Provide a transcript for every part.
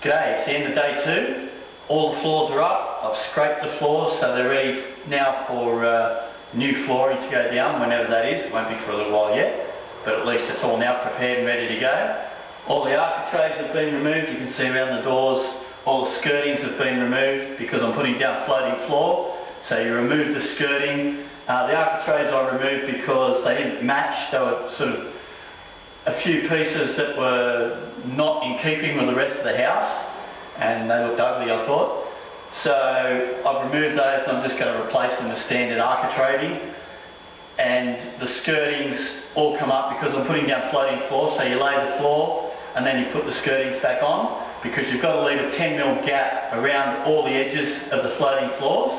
G'day, it's the end of day 2. All the floors are up. I've scraped the floors so they're ready now for new flooring to go down whenever that is. It won't be for a little while yet, but at least it's all now prepared and ready to go. All the architraves have been removed. You can see around the doors all the skirtings have been removed because I'm putting down floating floor. So you remove the skirting. The architraves I removed because they didn't match. They were sort of a few pieces that were not in keeping with the rest of the house and they looked ugly, I thought. So I've removed those and I'm just going to replace them with standard architraving. And the skirtings all come up because I'm putting down floating floor, so you lay the floor and then you put the skirtings back on, because you've got to leave a 10mm gap around all the edges of the floating floors.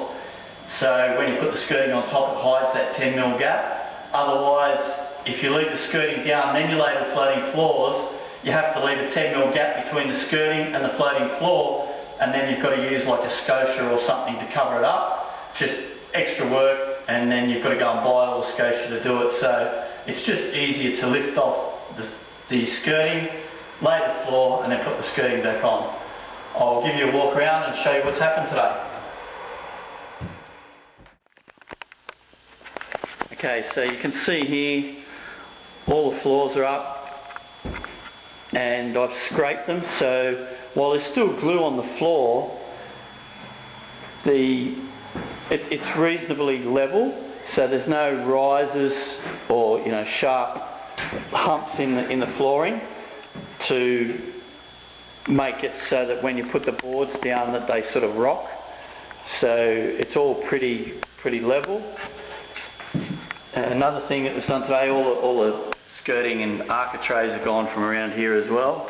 So when you put the skirting on top, it hides that 10mm gap. Otherwise, if you leave the skirting down then you lay the floating floors, you have to leave a 10mm gap between the skirting and the floating floor, and then you've got to use like a scotia or something to cover it up. Just extra work, and then you've got to go and buy all the scotia to do it. So it's just easier to lift off the skirting, lay the floor, and then put the skirting back on. I'll give you a walk around and show you what's happened today. Okay, so you can see here all the floors are up and I've scraped them, so while there's still glue on the floor, it's reasonably level, so there's no rises or sharp humps in the flooring to make it so that when you put the boards down that they sort of rock. So it's all pretty level. And another thing that was done today, all the skirting and architraves are gone from around here as well.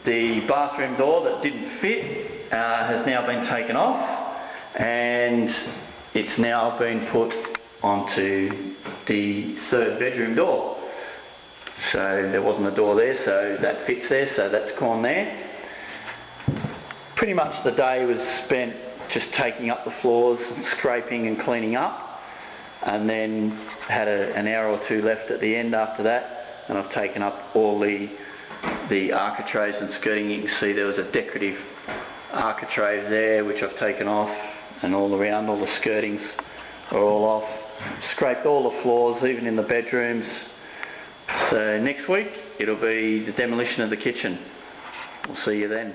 The bathroom door that didn't fit has now been taken off, and it's now been put onto the third bedroom door. So there wasn't a door there, so that fits there, so that's gone there. Pretty much the day was spent just taking up the floors and scraping and cleaning up, and then had an hour or two left at the end after that, and I've taken up all the architraves and skirting. You can see there was a decorative architrave there which I've taken off, and all around all the skirtings are all off. Scraped all the floors, even in the bedrooms. So next week it'll be the demolition of the kitchen. We'll see you then.